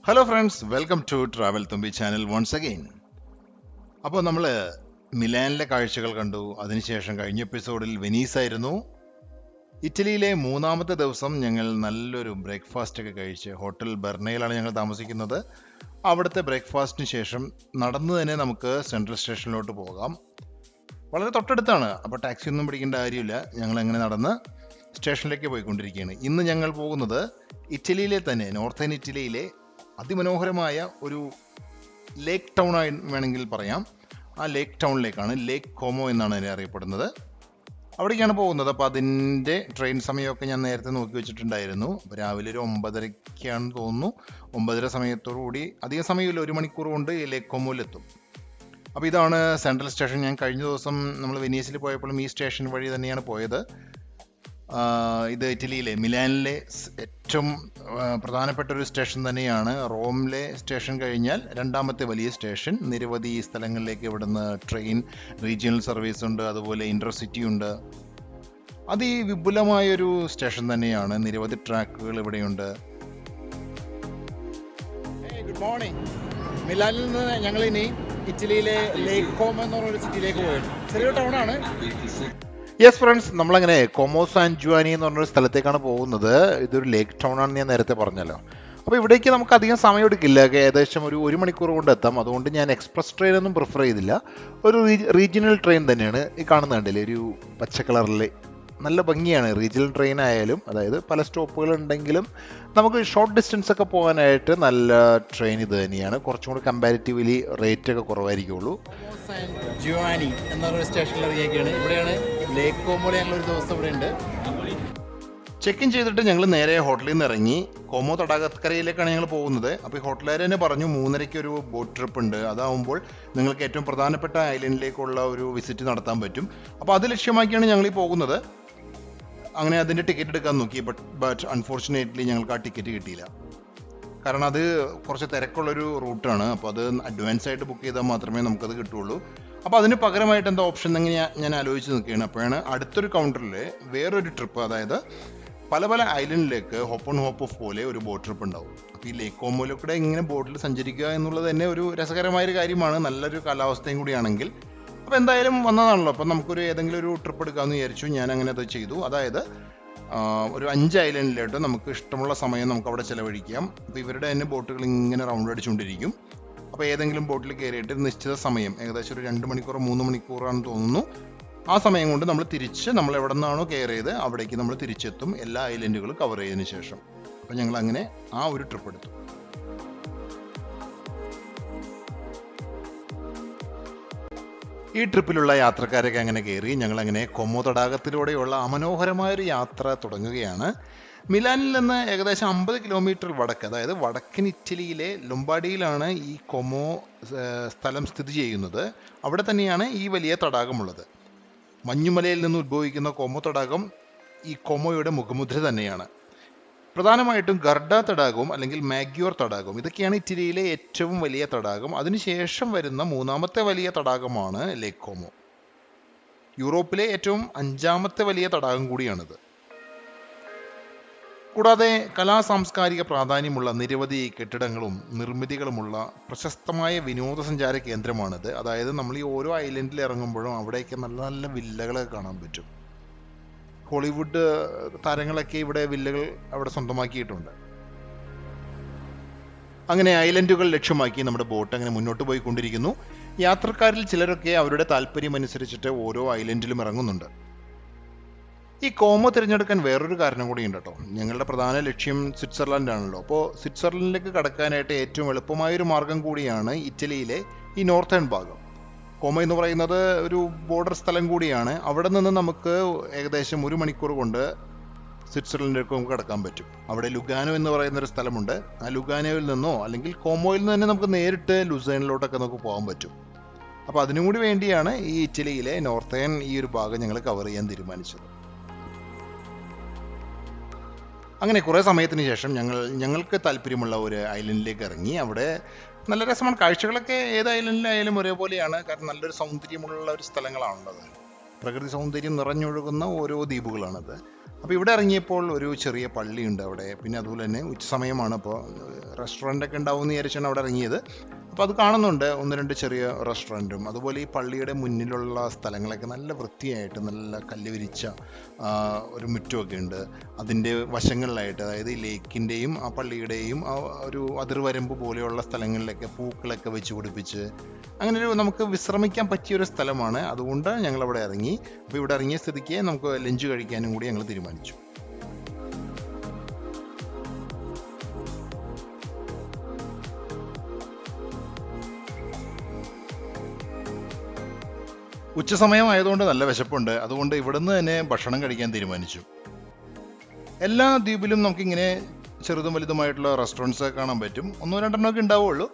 Hello friends, welcome to travel Thumbi channel once again. അപ്പോൾ നമ്മൾ മിലാനിലെ കാഴ്ചകൾ കണ്ടു. അതിനുശേഷം കഴിഞ്ഞ എപ്പിസോഡിൽ വെനീസ് ആയിരുന്നു. ഇറ്റലിയിലെ മൂന്നാമത്തെ ദിവസം ഞങ്ങൾ നല്ലൊരു ബ്രേക്ക്ഫാസ്റ്റ് ഒക്കെ കഴിച്ച് ഹോട്ടൽ ബെർണയിലാണ് ഞങ്ങൾ താമസിക്കുന്നത്. അവിടുത്തെ ബ്രേക്ക്ഫാസ്റ്റിന് ശേഷം നടന്നു തന്നെ നമുക്ക് സെൻട്രൽ സ്റ്റേഷനിലോട്ട് പോകാം. വളരെ തൊട്ടടുത്താണ്, അപ്പോൾ ടാക്സി ഒന്നും പിടിക്കേണ്ട കാര്യമില്ല. ഞങ്ങൾ അങ്ങനെ നടന്ന് സ്റ്റേഷനിലേക്ക് പോയിക്കൊണ്ടിരിക്കുകയാണ്. ഇന്ന് ഞങ്ങൾ പോകുന്നത് ഇറ്റലിയിലെ തന്നെ നോർത്തേൺ ഇറ്റലിയിലെ അതിമനോഹരമായ ഒരു ലേക്ക് ടൗൺ ആയി വേണമെങ്കിൽ പറയാം. ആ ലേക്ക് ടൗണിലേക്കാണ്. ലേക്ക് കോമോ എന്നാണ് അതിനെ അറിയപ്പെടുന്നത്. അവിടേക്കാണ് പോകുന്നത്. അപ്പോൾ അതിൻ്റെ ട്രെയിൻ സമയമൊക്കെ ഞാൻ നേരത്തെ നോക്കി വെച്ചിട്ടുണ്ടായിരുന്നു. അപ്പോൾ രാവിലെ ഒരു 9:30 തോന്നുന്നു. 9:30 സമയത്തോടു കൂടി, അധികം സമയമില്ല, 1 മണിക്കൂർ കൊണ്ട് ഈ ലേക്ക് കോമോയിലെത്തും. അപ്പോൾ ഇതാണ് സെൻട്രൽ സ്റ്റേഷൻ. ഞാൻ കഴിഞ്ഞ ദിവസം നമ്മൾ വെനീസിൽ പോയപ്പോഴും ഈ സ്റ്റേഷൻ വഴി തന്നെയാണ് പോയത്. ഇത് ഇറ്റലിയിലെ മിലാനിലെ ഏറ്റവും പ്രധാനപ്പെട്ട ഒരു സ്റ്റേഷൻ തന്നെയാണ്. റോമിലെ സ്റ്റേഷൻ കഴിഞ്ഞാൽ രണ്ടാമത്തെ വലിയ സ്റ്റേഷൻ. നിരവധി സ്ഥലങ്ങളിലേക്ക് ഇവിടുന്ന് ട്രെയിൻ, റീജിയണൽ സർവീസ് ഉണ്ട്, അതുപോലെ ഇന്റർസിറ്റി ഉണ്ട്. അതിവിപുലമായൊരു സ്റ്റേഷൻ തന്നെയാണ്. നിരവധി ട്രാക്കുകൾ ഇവിടെയുണ്ട്. Good morning. മിലാനിൽ നിന്ന് ഞങ്ങൾ ഇനി ഇറ്റലിയിലെ ലേക്ക് കോമോ എന്ന് പറഞ്ഞൊരു സിറ്റിയിലേക്ക് പോയിരുന്നു. ചെറിയൊരു ടൗണാണ്. യെസ് ഫ്രണ്ട്സ്, നമ്മളങ്ങനെ കോമോ സാൻ ജുവാനി എന്ന് പറഞ്ഞൊരു സ്ഥലത്തേക്കാണ് പോകുന്നത്. ഇതൊരു ലേക്ക് ടൗൺ ആണെന്ന് ഞാൻ നേരത്തെ പറഞ്ഞല്ലോ. അപ്പോൾ ഇവിടേക്ക് നമുക്ക് അധികം സമയം എടുക്കില്ല. ഏകദേശം ഒരു മണിക്കൂർ കൊണ്ട് എത്താം. അതുകൊണ്ട് ഞാൻ എക്സ്പ്രസ് ട്രെയിൻ ഒന്നും പ്രിഫർ ചെയ്തില്ല. ഒരു റീജിയണൽ ട്രെയിൻ തന്നെയാണ് ഈ കാണുന്നത്. കണ്ടില്ലേ, ഒരു പച്ച കളറിൽ നല്ല ഭംഗിയാണ്. റീജിയണൽ ട്രെയിൻ ആയാലും, അതായത് പല സ്റ്റോപ്പുകൾ ഉണ്ടെങ്കിലും നമുക്ക് ഷോർട്ട് ഡിസ്റ്റൻസ് ഒക്കെ പോകാനായിട്ട് നല്ല ട്രെയിൻ ഇത് തന്നെയാണ്. കുറച്ചും കൂടി കമ്പാരിറ്റീവ്ലി റേറ്റ് ഒക്കെ കുറവായിരിക്കുള്ളൂ. സാൻ ജുവാനി എന്ന ഒരു സ്റ്റേഷനിൽ ഇറങ്ങിയൊക്കെയാണ്. ഇവിടെയാണ് ലേക്ക് കോമോയിൽ ഞങ്ങൾ ഒരു ദിവസം ഇവിടെ ഉണ്ട്. ചെക്ക് ഇൻ ചെയ്തിട്ട് ഞങ്ങൾ നേരെ ഹോട്ടലിൽ നിന്ന് ഇറങ്ങി കോമോ തടാകക്കരയിലേക്കാണ് ഞങ്ങൾ പോകുന്നത്. അപ്പോൾ ഈ ഹോട്ടലുകാർ തന്നെ പറഞ്ഞു 3:30 ഒരു ബോട്ട് ട്രിപ്പ് ഉണ്ട്. അതാവുമ്പോൾ നിങ്ങൾക്ക് ഏറ്റവും പ്രധാനപ്പെട്ട ഐലൻഡിലേക്കുള്ള ഒരു വിസിറ്റ് നടത്താൻ പറ്റും. അപ്പോൾ അത് ലക്ഷ്യമാക്കിയാണ് ഞങ്ങൾ ഈ പോകുന്നത്. അങ്ങനെ അതിൻ്റെ ടിക്കറ്റ് എടുക്കാൻ നോക്കി. ബട്ട് അൺഫോർച്ചുനേറ്റ്ലി ഞങ്ങൾക്ക് ആ ടിക്കറ്റ് കിട്ടിയില്ല. കാരണം അത് കുറച്ച് തിരക്കുള്ളൊരു റൂട്ടാണ്. അപ്പോൾ അത് അഡ്വാൻസ് ആയിട്ട് ബുക്ക് ചെയ്താൽ മാത്രമേ നമുക്കത് കിട്ടുള്ളൂ. അപ്പോൾ അതിന് പകരമായിട്ട് എന്താ ഓപ്ഷൻ എന്നെങ്കിൽ ഞാൻ ആലോചിച്ച് നിൽക്കുകയാണ്. അപ്പോഴാണ് അടുത്തൊരു കൗണ്ടറിൽ വേറൊരു ട്രിപ്പ്, അതായത് പല പല ഐലൻഡിലേക്ക് ഹോപ്പ് ഓൺ ഹോപ്പ് ഓഫ് പോലെ ഒരു ബോട്ട് ട്രിപ്പ് ഉണ്ടാവും. അപ്പോൾ ഈ ലേക്ക് കോമോയിലൂടെ ഇങ്ങനെ ബോട്ടിൽ സഞ്ചരിക്കുക എന്നുള്ളത് തന്നെ ഒരു രസകരമായൊരു കാര്യമാണ്, നല്ലൊരു കാലാവസ്ഥയും കൂടിയാണെങ്കിൽ. അപ്പോൾ എന്തായാലും വന്നതാണല്ലോ, അപ്പോൾ നമുക്കൊരു ഏതെങ്കിലും ഒരു ട്രിപ്പ് എടുക്കാമെന്ന് വിചാരിച്ചു. ഞാൻ അങ്ങനെ അത് ചെയ്തു. അതായത് ഒരു 5 ഐലൻഡിലായിട്ട് നമുക്ക് ഇഷ്ടമുള്ള സമയം നമുക്ക് അവിടെ ചിലവഴിക്കാം. അപ്പോൾ ഇവരുടെ തന്നെ ബോട്ടുകൾ ഇങ്ങനെ റൗണ്ട് അടിച്ചുകൊണ്ടിരിക്കും. അപ്പോൾ ഏതെങ്കിലും ബോട്ടിൽ കയറിയിട്ട് നിശ്ചിത സമയം, ഏകദേശം ഒരു 2 മണിക്കൂറോ 3 മണിക്കൂറാണെന്ന് തോന്നുന്നു, ആ സമയം കൊണ്ട് നമ്മൾ എവിടെ നിന്നാണോ കയറിയത് അവിടേക്ക് നമ്മൾ തിരിച്ചെത്തും, എല്ലാ ഐലൻഡുകളും കവർ ചെയ്തതിന് ശേഷം. അപ്പോൾ ഞങ്ങൾ അങ്ങനെ ആ ഒരു ട്രിപ്പ് എടുത്തു. ഈ ട്രിപ്പിലുള്ള യാത്രക്കാരൊക്കെ അങ്ങനെ കയറി ഞങ്ങളങ്ങനെ കൊമോ തടാകത്തിലൂടെയുള്ള അമനോഹരമായൊരു യാത്ര തുടങ്ങുകയാണ്. മിലാനിൽ നിന്ന് ഏകദേശം 50 കിലോമീറ്റർ വടക്ക്, അതായത് വടക്കൻ ഇറ്റലിയിലെ ലൊംബാർഡിയിലാണ് ഈ കൊമോ സ്ഥലം സ്ഥിതി ചെയ്യുന്നത്. അവിടെ തന്നെയാണ് ഈ വലിയ തടാകമുള്ളത്. മഞ്ഞുമലയിൽ നിന്ന് ഉദ്ഭവിക്കുന്ന കൊമോ തടാകം ഈ കൊമോയുടെ മുഖമുദ്ര തന്നെയാണ്. പ്രധാനമായിട്ടും ഗർഡ തടാകവും അല്ലെങ്കിൽ മാഗ്യോർ തടാകവും, ഇതൊക്കെയാണ് ഇറ്റലിയിലെ ഏറ്റവും വലിയ തടാകം. അതിനുശേഷം വരുന്ന മൂന്നാമത്തെ വലിയ തടാകമാണ് ലേക്ക് കോമോ. യൂറോപ്പിലെ ഏറ്റവും 5ാമത്തെ വലിയ തടാകം കൂടിയാണിത്. കൂടാതെ സാംസ്കാരിക പ്രാധാന്യമുള്ള നിരവധി കെട്ടിടങ്ങളും നിർമ്മിതികളുമുള്ള പ്രശസ്തമായ വിനോദസഞ്ചാര കേന്ദ്രമാണിത്. അതായത് നമ്മൾ ഈ ഓരോ ഐലൻഡിൽ ഇറങ്ങുമ്പോഴും അവിടെയൊക്കെ നല്ല നല്ല വില്ലകളൊക്കെ കാണാൻ പറ്റും. ഹോളിവുഡ് താരങ്ങളൊക്കെ ഇവിടെ വില്ലകൾ അവിടെ സ്വന്തമാക്കിയിട്ടുണ്ട്. അങ്ങനെ ഐലൻഡുകൾ ലക്ഷ്യമാക്കി നമ്മുടെ ബോട്ട് അങ്ങനെ മുന്നോട്ട് പോയിക്കൊണ്ടിരിക്കുന്നു. യാത്രക്കാരിൽ ചിലരൊക്കെ അവരുടെ താല്പര്യമനുസരിച്ചിട്ട് ഓരോ ഐലൻഡിലും ഇറങ്ങുന്നുണ്ട്. ഈ കോമോ തിരഞ്ഞെടുക്കാൻ വേറൊരു കാരണം കൂടിയുണ്ട് കേട്ടോ. ഞങ്ങളുടെ പ്രധാന ലക്ഷ്യം സ്വിറ്റ്സർലൻഡ് ആണല്ലോ. അപ്പോൾ സ്വിറ്റ്സർലൻഡിലേക്ക് കടക്കാനായിട്ട് ഏറ്റവും എളുപ്പമായൊരു മാർഗം കൂടിയാണ് ഇറ്റലിയിലെ ഈ നോർത്തേൺ ഭാഗം. കോമോ എന്ന് പറയുന്നത് ഒരു ബോർഡർ സ്ഥലം കൂടിയാണ്. അവിടെ നിന്ന് നമുക്ക് ഏകദേശം 1 മണിക്കൂർ കൊണ്ട് സ്വിറ്റ്സർലൻഡിലേക്ക് നമുക്ക് കടക്കാൻ പറ്റും. അവിടെ ലുഗാനോ എന്ന് പറയുന്ന ഒരു സ്ഥലമുണ്ട്. ആ ലുഗാനോയിൽ നിന്നോ അല്ലെങ്കിൽ കോമോയിൽ നിന്ന് തന്നെ നമുക്ക് നേരിട്ട് ലുസേണിലോട്ടൊക്കെ നമുക്ക് പോകാൻ പറ്റും. അപ്പോൾ അതിനും കൂടി വേണ്ടിയാണ് ഈ ഇറ്റലിയിലെ നോർത്തേൺ ഈ ഒരു ഭാഗം ഞങ്ങൾ കവർ ചെയ്യാൻ തീരുമാനിച്ചത്. അങ്ങനെ കുറേ സമയത്തിന് ശേഷം ഞങ്ങൾക്ക് താല്പര്യമുള്ള ഒരു ഐലൻഡിലേക്ക് ഇറങ്ങി. അവിടെ നല്ല രസമാണ്. കാഴ്ചകളൊക്കെ ഏത് ഐലൻഡിലായാലും ഒരേപോലെയാണ്. കാരണം നല്ലൊരു സൗന്ദര്യമുള്ള ഒരു സ്ഥലങ്ങളാണുള്ളത്. പ്രകൃതി സൗന്ദര്യം നിറഞ്ഞൊഴുകുന്ന ഓരോ ദ്വീപുകളാണത്. അപ്പോൾ ഇവിടെ ഇറങ്ങിയപ്പോൾ ഒരു ചെറിയ പള്ളിയുണ്ട് അവിടെ. പിന്നെ അതുപോലെ തന്നെ ഉച്ച സമയമാണ്. അപ്പോൾ റെസ്റ്റോറൻ്റൊക്കെ ഉണ്ടാവും എന്ന് വിചാരിച്ചാണ് അവിടെ ഇറങ്ങിയത്. അപ്പോൾ അത് കാണുന്നുണ്ട്, ഒന്ന് രണ്ട് ചെറിയ റെസ്റ്റോറൻറ്റും അതുപോലെ ഈ പള്ളിയുടെ മുന്നിലുള്ള സ്ഥലങ്ങളൊക്കെ നല്ല വൃത്തിയായിട്ട് നല്ല കല്ല് വിരിച്ച ഒരു മുറ്റമൊക്കെ ഉണ്ട്. അതിൻ്റെ വശങ്ങളിലായിട്ട്, അതായത് ഈ ലേക്കിൻ്റെയും ആ പള്ളിയുടെയും ആ ഒരു അതിർവരമ്പ് പോലെയുള്ള സ്ഥലങ്ങളിലൊക്കെ പൂക്കളൊക്കെ വെച്ച് പിടിപ്പിച്ച് അങ്ങനെ ഒരു നമുക്ക് വിശ്രമിക്കാൻ പറ്റിയൊരു സ്ഥലമാണ്. അതുകൊണ്ട് ഞങ്ങളവിടെ ഇറങ്ങി. അപ്പോൾ ഇവിടെ ഇറങ്ങിയ സ്ഥിതിക്ക് നമുക്ക് ലഞ്ച് കഴിക്കാനും കൂടി ഞങ്ങൾ തീരുമാനിച്ചു. ഉച്ചസമയമായതുകൊണ്ട് നല്ല വിശപ്പുണ്ട്. അതുകൊണ്ട് ഇവിടുന്ന് തന്നെ ഭക്ഷണം കഴിക്കാൻ തീരുമാനിച്ചു. എല്ലാ ദ്വീപിലും നമുക്കിങ്ങനെ ചെറുതും വലുതുമായിട്ടുള്ള റെസ്റ്റോറൻറ്റ്സ് കാണാൻ പറ്റും. ഒന്നോ രണ്ടെണ്ണമൊക്കെ ഉണ്ടാവുള്ളൂ.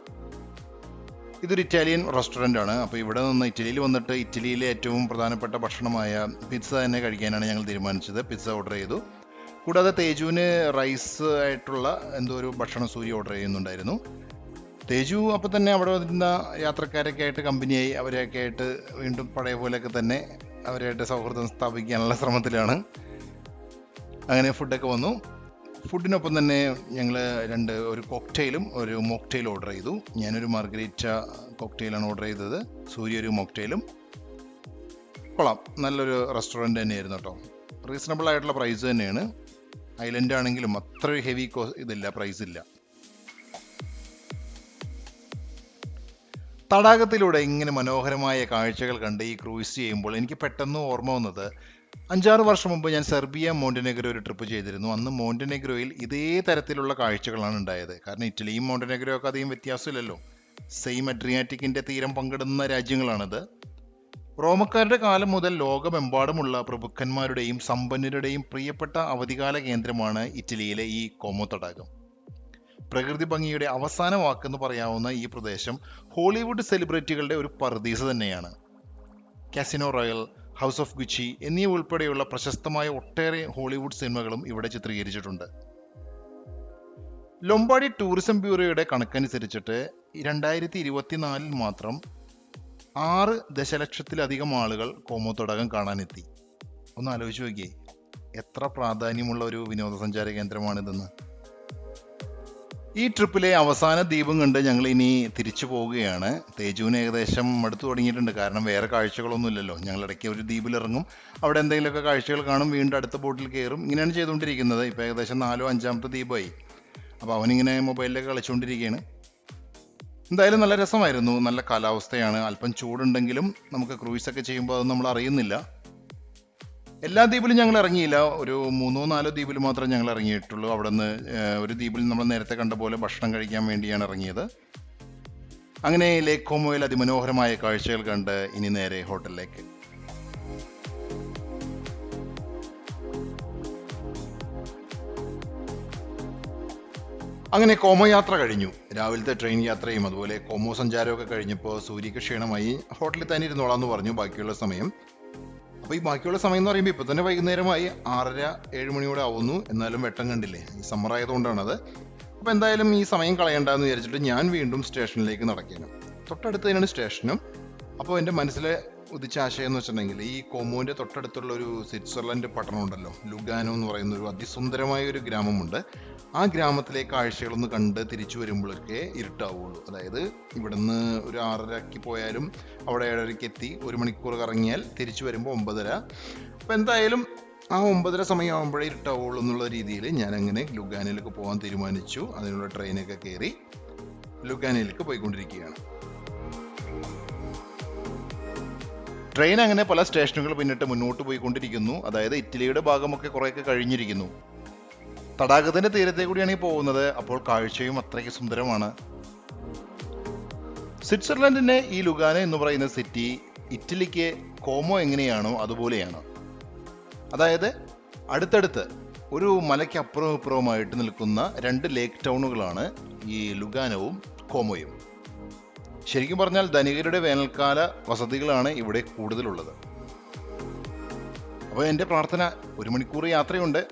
ഇതൊരു ഇറ്റാലിയൻ റെസ്റ്റോറൻ്റ് ആണ്. അപ്പോൾ ഇവിടെ നിന്ന് ഇറ്റലിയിൽ വന്നിട്ട് ഇറ്റലിയിലെ ഏറ്റവും പ്രധാനപ്പെട്ട ഭക്ഷണമായ പിസ്സ തന്നെ കഴിക്കാനാണ് ഞങ്ങൾ തീരുമാനിച്ചത്. പിസ്സ ഓർഡർ ചെയ്തു. കൂടാതെ തേജുവിന് റൈസ് ആയിട്ടുള്ള എന്തോ ഒരു ഭക്ഷണം സൂര്യ ഓർഡർ ചെയ്യുന്നുണ്ടായിരുന്നു. തേജു അപ്പോൾ തന്നെ അവിടെ വരുന്ന യാത്രക്കാരൊക്കെ ആയിട്ട് കമ്പനിയായി. അവരെയൊക്കെ ആയിട്ട് വീണ്ടും പഴയ പോലെയൊക്കെ തന്നെ അവരായിട്ട് സൗഹൃദം സ്ഥാപിക്കാനുള്ള ശ്രമത്തിലാണ്. അങ്ങനെ ഫുഡൊക്കെ വന്നു. ഫുഡിനൊപ്പം തന്നെ ഞങ്ങൾ ഒരു കോക്ടെയിലും ഒരു മോക്ടെയിലും ഓർഡർ ചെയ്തു. ഞാനൊരു മാർഗരീറ്റ കോക്ടെയിലാണ് ഓർഡർ ചെയ്തത്, സൂര്യ ഒരു മോക്ടെയിലും. കൊള്ളാം, നല്ലൊരു റെസ്റ്റോറൻറ്റ് തന്നെയായിരുന്നു കേട്ടോ. റീസണബിൾ ആയിട്ടുള്ള പ്രൈസ് തന്നെയാണ്. ഐലൻഡ് ആണെങ്കിലും അത്ര ഹെവി ഇതില്ല, പ്രൈസ് ഇല്ല. തടാകത്തിലൂടെ ഇങ്ങനെ മനോഹരമായ കാഴ്ചകൾ കണ്ട് ഈ ക്രൂയിസ് ചെയ്യുമ്പോൾ എനിക്ക് പെട്ടെന്ന് ഓർമ്മ വന്നത് 5-6 വർഷം മുമ്പ് ഞാൻ സെർബിയ മോണ്ടെനെഗ്രോ ഒരു ട്രിപ്പ് ചെയ്തിരുന്നു. അന്ന് മോണ്ടെനെഗ്രോയിൽ ഇതേ തരത്തിലുള്ള കാഴ്ചകളാണ് ഉണ്ടായത്. കാരണം ഇറ്റലിയും മോണ്ടെനെഗ്രോ ഒക്കെ അധികം വ്യത്യാസമില്ലല്ലോ, സെയിം അഡ്രിയാറ്റിക്കിന്റെ തീരം പങ്കിടുന്ന രാജ്യങ്ങളാണിത്. റോമക്കാരുടെ കാലം മുതൽ ലോകമെമ്പാടുമുള്ള പ്രഭുക്കന്മാരുടെയും സമ്പന്നരുടെയും പ്രിയപ്പെട്ട അവധികാല കേന്ദ്രമാണ് ഇറ്റലിയിലെ ഈ കോമോ തടാകം. പ്രകൃതി ഭംഗിയുടെ അവസാന വാക്കെന്ന് പറയാവുന്ന ഈ പ്രദേശം ഹോളിവുഡ് സെലിബ്രിറ്റികളുടെ ഒരു പറുദീസ തന്നെയാണ്. Casino royal, house of Gucci എന്നിവ ഉൾപ്പെടെയുള്ള പ്രശസ്തമായ ഒട്ടേറെ ഹോളിവുഡ് സിനിമകളും ഇവിടെ ചിത്രീകരിച്ചിട്ടുണ്ട്. ലൊംബാർഡി ടൂറിസം ബ്യൂറോയുടെ കണക്കനുസരിച്ചിട്ട് 2024 മാത്രം 6 ദശലക്ഷത്തിലധികം ആളുകൾ കോമോ തടാകം കാണാനെത്തി. ഒന്ന് ആലോചിച്ച് നോക്കിയേ, എത്ര പ്രാധാന്യമുള്ള ഒരു വിനോദസഞ്ചാര കേന്ദ്രമാണിതെന്ന്. ഈ ട്രിപ്പിലെ അവസാന ദ്വീപും കണ്ട് ഞങ്ങൾ ഇനി തിരിച്ചു പോവുകയാണ്. തേജുവിന് ഏകദേശം മടുത്തു തുടങ്ങിയിട്ടുണ്ട്. കാരണം വേറെ കാഴ്ചകളൊന്നും ഇല്ലല്ലോ. ഞങ്ങൾ ഇടയ്ക്ക് ഒരു ദ്വീപിൽ ഇറങ്ങും, അവിടെ എന്തെങ്കിലുമൊക്കെ കാഴ്ചകൾ കാണും, വീണ്ടും അടുത്ത ബോട്ടിൽ കയറും. ഇങ്ങനെയാണ് ചെയ്തുകൊണ്ടിരിക്കുന്നത്. ഇപ്പോൾ ഏകദേശം 4-ോ 5-ാമത്തെ ദ്വീപായി. അപ്പോൾ അവനിങ്ങനെ മൊബൈലിലൊക്കെ കളിച്ചുകൊണ്ടിരിക്കുകയാണ്. എന്തായാലും നല്ല രസമായിരുന്നു. നല്ല കാലാവസ്ഥയാണ്. അല്പം ചൂടുണ്ടെങ്കിലും നമുക്ക് ക്രൂയിസൊക്കെ ചെയ്യുമ്പോൾ അത് നമ്മൾ അറിയുന്നില്ല. എല്ലാ ദ്വീപിലും ഞങ്ങൾ ഇറങ്ങിയില്ല. ഒരു 3-4 ദ്വീപിൽ മാത്രമേ ഞങ്ങൾ ഇറങ്ങിയിട്ടുള്ളൂ. അവിടെ നിന്ന് ഒരു ദ്വീപിൽ നമ്മൾ നേരത്തെ കണ്ട പോലെ ഭക്ഷണം കഴിക്കാൻ വേണ്ടിയാണ് ഇറങ്ങിയത്. അങ്ങനെ ലേക്ക് കോമോയിൽ അതിമനോഹരമായ കാഴ്ചകൾ കണ്ട് ഇനി നേരെ ഹോട്ടലിലേക്ക്. അങ്ങനെ കോമോ യാത്ര കഴിഞ്ഞു. രാവിലത്തെ ട്രെയിൻ യാത്രയും അതുപോലെ കോമോ സഞ്ചാരമൊക്കെ കഴിഞ്ഞപ്പോൾ സൂര്യക്ക് ക്ഷീണമായി. ഹോട്ടലിൽ തന്നെ ഇരുന്നോളാന്ന് പറഞ്ഞു ബാക്കിയുള്ള സമയം. അപ്പോൾ ഈ ബാക്കിയുള്ള സമയം എന്ന് പറയുമ്പോൾ ഇപ്പോൾ തന്നെ വൈകുന്നേരമായി 6:30-7 മണിയോടെ ആവുന്നു. എന്നാലും വെട്ടം കണ്ടില്ലേ, ഈ സമ്മർ ആയതുകൊണ്ടാണത്. അപ്പോൾ എന്തായാലും ഈ സമയം കളയണ്ടെന്ന് വിചാരിച്ചിട്ട് ഞാൻ വീണ്ടും സ്റ്റേഷനിലേക്ക് നടക്കുകയാണ്. തൊട്ടടുത്ത് തന്നെയാണ് സ്റ്റേഷനും. അപ്പോൾ എൻ്റെ മനസ്സിലെ ഉദിച്ച ആശയം എന്ന് വെച്ചിട്ടുണ്ടെങ്കിൽ ഈ കോമോൻ്റെ തൊട്ടടുത്തുള്ള ഒരു സ്വിറ്റ്സർലൻഡ് പട്ടണം ഉണ്ടല്ലോ, ലുഗാനോ എന്ന് പറയുന്ന ഒരു അതിസുന്ദരമായ ഒരു ഗ്രാമമുണ്ട്. ആ ഗ്രാമത്തിലെ കാഴ്ചകളൊന്ന് കണ്ട് തിരിച്ചു വരുമ്പോഴൊക്കെ ഇരുട്ടാവുള്ളൂ. അതായത് ഇവിടുന്ന് ഒരു 6:30 പോയാലും അവിടെ 7:30 എത്തി 1 മണിക്കൂർ കറങ്ങിയാൽ തിരിച്ചു വരുമ്പോൾ 9:30. അപ്പോൾ എന്തായാലും ആ 9:30 സമയമാകുമ്പോഴേ ഇരുട്ടാവുള്ളൂ എന്നുള്ള രീതിയിൽ ഞാൻ അങ്ങനെ ലുഗാനയിലേക്ക് പോകാൻ തീരുമാനിച്ചു. അതിനുള്ള ട്രെയിനൊക്കെ കയറി ലുഗാനയിലേക്ക് പോയിക്കൊണ്ടിരിക്കുകയാണ്. ട്രെയിൻ അങ്ങനെ പല സ്റ്റേഷനുകൾ പിന്നിട്ട് മുന്നോട്ട് പോയിക്കൊണ്ടിരിക്കുന്നു. അതായത് ഇറ്റലിയുടെ ഭാഗമൊക്കെ കുറേയൊക്കെ കഴിഞ്ഞിരിക്കുന്നു. തടാകത്തിന്റെ തീരത്തെ കൂടിയാണ് ഈ പോകുന്നത്. അപ്പോൾ കാഴ്ചയും അത്രയ്ക്ക് സുന്ദരമാണ്. സ്വിറ്റ്സർലൻഡിന്റെ ഈ ലുഗാനോ എന്ന് പറയുന്ന സിറ്റി ഇറ്റലിക്ക് കോമോ എങ്ങനെയാണോ അതുപോലെയാണ്. അതായത് അടുത്തടുത്ത് ഒരു മലയ്ക്ക് അപ്പുറവും ഇപ്പുറവുമായിട്ട് നിൽക്കുന്ന 2 ലേക്ക് ടൗണുകളാണ് ഈ ലുഗാനോവും കോമോയും. ശരിക്കും പറഞ്ഞാൽ ധനികരുടെ വേനൽക്കാല വസതികളാണ് ഇവിടെ കൂടുതലുള്ളത്. അപ്പോൾ എൻ്റെ പ്രാർത്ഥന, 1 മണിക്കൂർ യാത്രയുണ്ട്,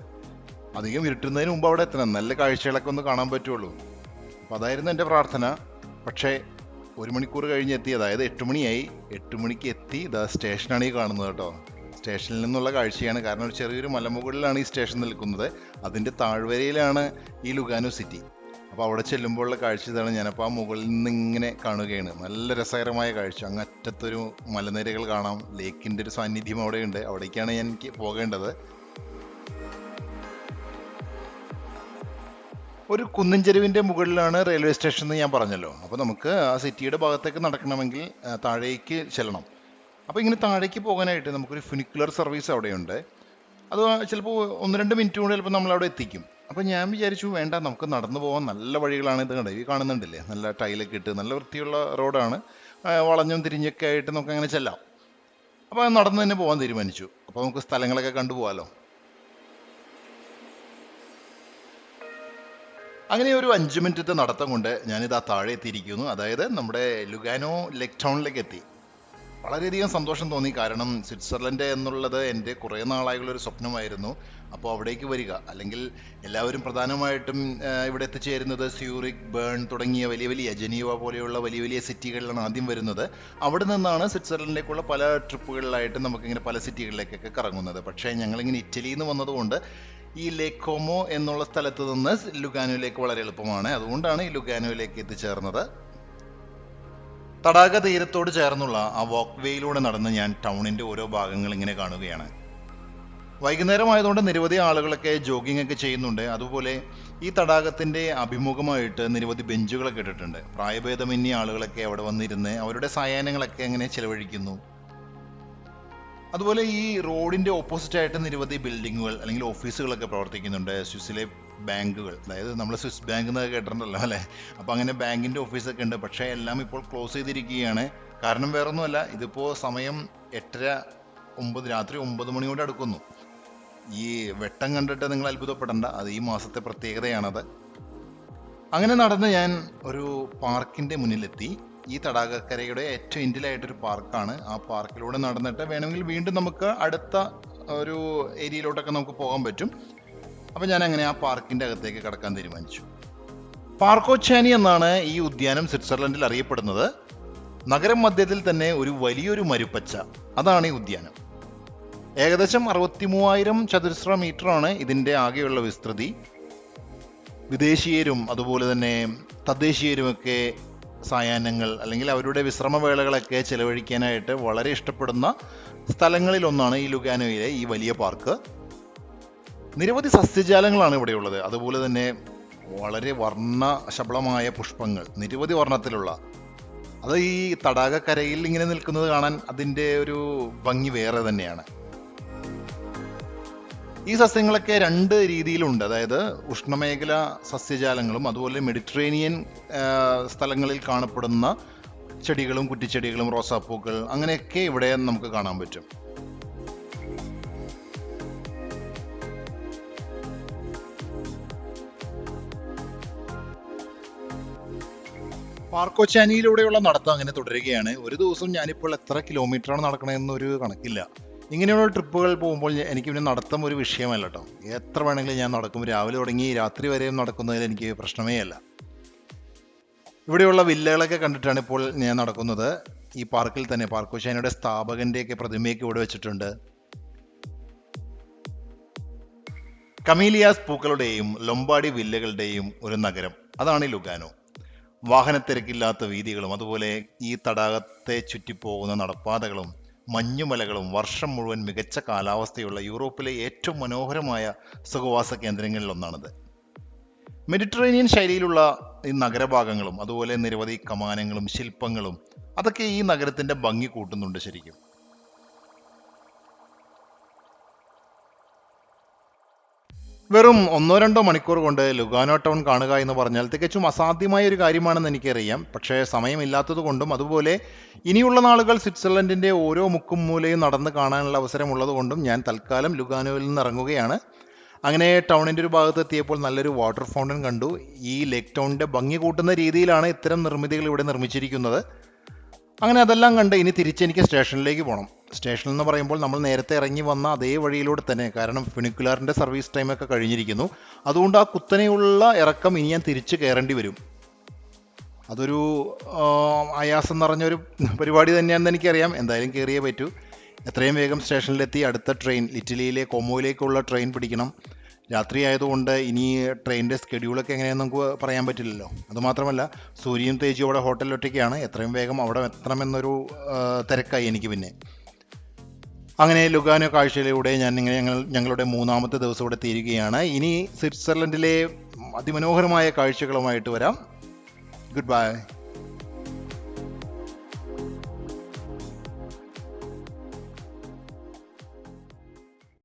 അധികം ഇരുട്ടുന്നതിന് മുമ്പ് അവിടെ എത്തണം, നല്ല കാഴ്ചകളൊക്കെ ഒന്ന് കാണാൻ പറ്റുള്ളൂ. അപ്പോൾ അതായിരുന്നു എൻ്റെ പ്രാർത്ഥന. പക്ഷേ 1 മണിക്കൂർ കഴിഞ്ഞ് എത്തി. അതായത് 8 മണിയായി. 8 മണിക്ക് എത്തി. ഇതാ സ്റ്റേഷനാണ് ഈ കാണുന്നത് കേട്ടോ. സ്റ്റേഷനിൽ നിന്നുള്ള കാഴ്ചയാണ്. കാരണം ഒരു ചെറിയൊരു മലമുകളിലാണ് ഈ സ്റ്റേഷൻ നിൽക്കുന്നത്. അതിൻ്റെ താഴ്വരയിലാണ് ഈ ലുഗാനോ സിറ്റി. അപ്പോൾ അവിടെ ചെല്ലുമ്പോഴുള്ള കാഴ്ച ഇതാണ്. ഞാനപ്പോൾ ആ മുകളിൽ നിന്ന് ഇങ്ങനെ കാണുകയാണ്. നല്ല രസകരമായ കാഴ്ച. അങ്ങ് അറ്റത്തൊരു മലനിരകൾ കാണാം. ലേക്കിൻ്റെ ഒരു സാന്നിധ്യം അവിടെയുണ്ട്. അവിടേക്കാണ് എനിക്ക് പോകേണ്ടത്. ഒരു കുന്നിൻ ചെരുവിൻ്റെ മുകളിലാണ് റെയിൽവേ സ്റ്റേഷൻ എന്ന് ഞാൻ പറഞ്ഞല്ലോ. അപ്പോൾ നമുക്ക് ആ സിറ്റിയുടെ ഭാഗത്തേക്ക് നടക്കണമെങ്കിൽ താഴേക്ക് ചെല്ലണം. അപ്പോൾ ഇങ്ങനെ താഴേക്ക് പോകാനായിട്ട് നമുക്കൊരു ഫുനിക്കുലർ സർവീസ് അവിടെയുണ്ട്. അത് ചിലപ്പോൾ 1-2 മിനിറ്റ് കൊണ്ട് ചിലപ്പോൾ നമ്മളവിടെ എത്തിക്കും. അപ്പോൾ ഞാൻ വിചാരിച്ചു വേണ്ട, നമുക്ക് നടന്നു പോകാൻ നല്ല വഴികളാണ്. ഇത് കണ്ടോ, ഈ കാണുന്നുണ്ടല്ലേ, നല്ല ടൈലൊക്കെ ഇട്ട് നല്ല വൃത്തിയുള്ള റോഡാണ്. വളഞ്ഞും തിരിഞ്ഞൊക്കെ ആയിട്ട് നമുക്ക് അങ്ങനെ ചെല്ലാം. അപ്പോൾ നടന്ന് തന്നെ പോകാൻ തീരുമാനിച്ചു. അപ്പോൾ നമുക്ക് സ്ഥലങ്ങളൊക്കെ കണ്ടുപോകാമല്ലോ. അങ്ങനെ ഒരു 5 മിനിറ്റത്തെ നടത്തം കൊണ്ട് ഞാനിത് ആ താഴെ എത്തിയിരിക്കുന്നു. അതായത് നമ്മുടെ ലുഗാനോ ലേക്ക് ടൗണിലേക്ക് എത്തി. വളരെയധികം സന്തോഷം തോന്നി. കാരണം സ്വിറ്റ്സർലൻഡ് എന്നുള്ളത് എൻ്റെ കുറേ നാളായുള്ളൊരു സ്വപ്നമായിരുന്നു. അപ്പോൾ അവിടേക്ക് വരിക, അല്ലെങ്കിൽ എല്ലാവരും പ്രധാനമായിട്ടും ഇവിടെ എത്തിച്ചേരുന്നത് സ്യൂറിക്, ബേൺ തുടങ്ങിയ വലിയ വലിയ, ജനീവ പോലെയുള്ള വലിയ വലിയ സിറ്റികളിലാണ് ആദ്യം വരുന്നത്. അവിടെ നിന്നാണ് സ്വിറ്റ്സർലൻഡിലേക്കുള്ള പല ട്രിപ്പുകളിലായിട്ട് നമുക്കിങ്ങനെ പല സിറ്റികളിലേക്കൊക്കെ കറങ്ങുന്നത്. പക്ഷേ ഞങ്ങളിങ്ങനെ ഇറ്റലിയിൽ നിന്ന് വന്നതുകൊണ്ട് ഈ ലേക്ക് കോമോ എന്നുള്ള സ്ഥലത്ത് നിന്ന് ലുഗാനോയിലേക്ക് വളരെ എളുപ്പമാണ്. അതുകൊണ്ടാണ് ഈ ലുഗാനോയിലേക്ക് എത്തിച്ചേർന്നത്. തടാക തീരത്തോട് ചേർന്നുള്ള ആ വാക്ക് വേയിലൂടെ നടന്ന് ഞാൻ ടൗണിന്റെ ഓരോ ഭാഗങ്ങൾ ഇങ്ങനെ കാണുകയാണ്. വൈകുന്നേരം ആയതുകൊണ്ട് നിരവധി ആളുകളൊക്കെ ജോഗിംഗ് ഒക്കെ ചെയ്യുന്നുണ്ട്. അതുപോലെ ഈ തടാകത്തിന്റെ അഭിമുഖമായിട്ട് നിരവധി ബെഞ്ചുകളൊക്കെ ഇട്ടിട്ടുണ്ട്. പ്രായഭേദമന്യേ ആളുകളൊക്കെ അവിടെ വന്നിരുന്ന് അവരുടെ സായാഹ്നങ്ങളൊക്കെ അങ്ങനെ ചെലവഴിക്കുന്നു. അതുപോലെ ഈ റോഡിന്റെ ഓപ്പോസിറ്റ് ആയിട്ട് നിരവധി ബിൽഡിങ്ങുകൾ അല്ലെങ്കിൽ ഓഫീസുകളൊക്കെ പ്രവർത്തിക്കുന്നുണ്ട്. സ്വിസ്സിലെ ബാങ്കുകൾ, അതായത് നമ്മൾ സ്വിസ് ബാങ്ക് എന്നൊക്കെ കേട്ടിട്ടുണ്ടല്ലോ അല്ലേ. അപ്പോൾ അങ്ങനെ ബാങ്കിന്റെ ഓഫീസൊക്കെ ഉണ്ട്. പക്ഷേ എല്ലാം ഇപ്പോൾ ക്ലോസ് ചെയ്തിരിക്കുകയാണ്. കാരണം വേറൊന്നുമല്ല, ഇതിപ്പോൾ സമയം 8:30-9, രാത്രി 9 മണിയോട് അടുക്കുന്നു. ഈ വെട്ടം കണ്ടിട്ട് നിങ്ങൾ അത്ഭുതപ്പെടേണ്ട, അത് ഈ മാസത്തെ പ്രത്യേകതയാണത്. അങ്ങനെ നടന്ന് ഞാൻ ഒരു പാർക്കിന്റെ മുന്നിലെത്തി. ഈ തടാകക്കരയുടെ ഏറ്റവും എൻഡിലായിട്ടൊരു പാർക്കാണ്. ആ പാർക്കിലൂടെ നടന്നിട്ട് വേണമെങ്കിൽ വീണ്ടും നമുക്ക് അടുത്ത ഒരു ഏരിയയിലോട്ടൊക്കെ നമുക്ക് പോകാൻ പറ്റും. അപ്പം ഞാൻ അങ്ങനെ ആ പാർക്കിൻ്റെ അകത്തേക്ക് കടക്കാൻ തീരുമാനിച്ചു. പാർക്കോച്ചാനി എന്നാണ് ഈ ഉദ്യാനം സ്വിറ്റ്സർലൻഡിൽ അറിയപ്പെടുന്നത്. നഗരം മധ്യത്തിൽ തന്നെ ഒരു വലിയൊരു മരുപ്പച്ച, അതാണ് ഈ ഉദ്യാനം. ഏകദേശം 63,000 ചതുരശ്ര മീറ്ററാണ് ഇതിൻ്റെ ആകെയുള്ള വിസ്തൃതി. വിദേശീയരും അതുപോലെ തന്നെ തദ്ദേശീയരുമൊക്കെ സായാഹ്നങ്ങൾ അല്ലെങ്കിൽ അവരുടെ വിശ്രമവേളകളൊക്കെ ചെലവഴിക്കാനായിട്ട് വളരെ ഇഷ്ടപ്പെടുന്ന സ്ഥലങ്ങളിലൊന്നാണ് ഈ ലുഗാനോയിലെ ഈ വലിയ പാർക്ക്. നിരവധി സസ്യജാലങ്ങളാണ് ഇവിടെയുള്ളത്. അതുപോലെ തന്നെ വളരെ വർണ്ണശബളമായ പുഷ്പങ്ങൾ, നിരവധി വർണ്ണത്തിലുള്ള. അത് ഈ തടാകക്കരയിൽ ഇങ്ങനെ നിൽക്കുന്നത് കാണാൻ അതിൻ്റെ ഒരു ഭംഗി വേറെ തന്നെയാണ്. ഈ സസ്യങ്ങളൊക്കെ 2 രീതിയിലുണ്ട്. അതായത് ഉഷ്ണമേഖല സസ്യജാലങ്ങളും അതുപോലെ മെഡിറ്ററേനിയൻ സ്ഥലങ്ങളിൽ കാണപ്പെടുന്ന ചെടികളും കുറ്റിച്ചെടികളും റോസാപ്പൂക്കൾ അങ്ങനെയൊക്കെ ഇവിടെ നമുക്ക് കാണാൻ പറ്റും. പാർക്കോച്ചാനിയിലൂടെയുള്ള നടത്തം അങ്ങനെ തുടരുകയാണ്. ഒരു ദിവസം ഞാനിപ്പോൾ എത്ര കിലോമീറ്ററാണ് നടക്കണമെന്നൊരു കണക്കില്ല. ഇങ്ങനെയുള്ള ട്രിപ്പുകൾ പോകുമ്പോൾ എനിക്ക് പിന്നെ നടത്തം ഒരു വിഷയമല്ല കേട്ടോ. എത്ര വേണമെങ്കിലും ഞാൻ നടക്കും. രാവിലെ തുടങ്ങി രാത്രി വരെയും നടക്കുന്നതിൽ എനിക്ക് പ്രശ്നമേ അല്ല. ഇവിടെയുള്ള വില്ലകളൊക്കെ കണ്ടിട്ടാണ് ഇപ്പോൾ ഞാൻ നടക്കുന്നത്. ഈ പാർക്കിൽ തന്നെ പാർക്കോച്ചാനിയുടെ സ്ഥാപകന്റെയൊക്കെ പ്രതിമയൊക്കെ ഇവിടെ വെച്ചിട്ടുണ്ട്. കമീലിയാസ് പൂക്കളുടെയും ലൊംബാർഡി വില്ലകളുടെയും ഒരു നഗരം, അതാണ് ഈ ലുഗാനോ. വാഹനത്തിരക്കില്ലാത്ത വീതികളും അതുപോലെ ഈ തടാകത്തെ ചുറ്റിപ്പോകുന്ന നടപ്പാതകളും മഞ്ഞുമലകളും വർഷം മുഴുവൻ മികച്ച കാലാവസ്ഥയുള്ള യൂറോപ്പിലെ ഏറ്റവും മനോഹരമായ സുഖവാസ കേന്ദ്രങ്ങളിലൊന്നാണിത്. മെഡിറ്ററേനിയൻ ശൈലിയിലുള്ള ഈ നഗരഭാഗങ്ങളും അതുപോലെ നിരവധി കമാനങ്ങളും ശില്പങ്ങളും അതൊക്കെ ഈ നഗരത്തിന്റെ ഭംഗി കൂട്ടുന്നുണ്ട് ശരിക്കും. വെറും 1-2 മണിക്കൂർ കൊണ്ട് ലുഗാനോ ടൗൺ കാണുക എന്ന് പറഞ്ഞാൽ തികച്ചും അസാധ്യമായ ഒരു കാര്യമാണെന്ന് എനിക്കറിയാം. പക്ഷേ സമയമില്ലാത്തത് കൊണ്ടും അതുപോലെ ഇനിയുള്ള നാളുകൾ സ്വിറ്റ്സർലൻഡിന്റെ ഓരോ മുക്കും മൂലയും നടന്ന് കാണാനുള്ള അവസരമുള്ളത് കൊണ്ടും ഞാൻ തൽക്കാലം ലുഗാനോയിൽ നിന്ന് ഇറങ്ങുകയാണ്. അങ്ങനെ ടൗണിൻ്റെ ഒരു ഭാഗത്ത് എത്തിയപ്പോൾ നല്ലൊരു വാട്ടർ ഫൗണ്ടൻ കണ്ടു. ഈ ലേക്ക് ടൗണിൻ്റെ ഭംഗി കൂട്ടുന്ന രീതിയിലാണ് ഇത്തരം നിർമ്മിതികൾ ഇവിടെ നിർമ്മിച്ചിരിക്കുന്നത്. അങ്ങനെ അതെല്ലാം കണ്ട് ഇനി തിരിച്ചെനിക്ക് സ്റ്റേഷനിലേക്ക് പോകണം. സ്റ്റേഷൻ എന്ന് പറയുമ്പോൾ നമ്മൾ നേരത്തെ ഇറങ്ങി വന്ന അതേ വഴിയിലൂടെ തന്നെ, കാരണം ഫുനിക്കുലാറിൻ്റെ സർവീസ് ടൈമൊക്കെ കഴിഞ്ഞിരിക്കുന്നു. അതുകൊണ്ട് ആ കുത്തനെയുള്ള ഇറക്കം ഇനി ഞാൻ തിരിച്ച് കയറേണ്ടി വരും. അതൊരു ആയാസം നിറഞ്ഞൊരു പരിപാടി തന്നെയാണെന്ന് എനിക്കറിയാം. എന്തായാലും കയറിയേ പറ്റൂ. എത്രയും വേഗം സ്റ്റേഷനിലെത്തി അടുത്ത ട്രെയിൻ, ഇറ്റലിയിലെ കൊമോയിലേക്കുള്ള ട്രെയിൻ പിടിക്കണം. രാത്രി ആയതുകൊണ്ട് ഇനി ട്രെയിനിൻ്റെ സ്കെഡ്യൂളൊക്കെ എങ്ങനെയാണെന്ന് നമുക്ക് പറയാൻ പറ്റില്ലല്ലോ. അതുമാത്രമല്ല സൂര്യയും തേജും അവിടെ ഹോട്ടലിൽ ഒറ്റയ്ക്കാണ്. എത്രയും വേഗം അവിടെ എത്തണമെന്നൊരു തിരക്കായി എനിക്ക്. പിന്നെ അങ്ങനെ ലുഗാനോ കാഴ്ചയിലൂടെ ഞങ്ങളുടെ മൂന്നാമത്തെ ദിവസം ഇവിടെ തീരുകയാണ്. ഇനി സ്വിറ്റ്സർലൻഡിലെ അതിമനോഹരമായ കാഴ്ചകളുമായിട്ട് വരാം. Good bye.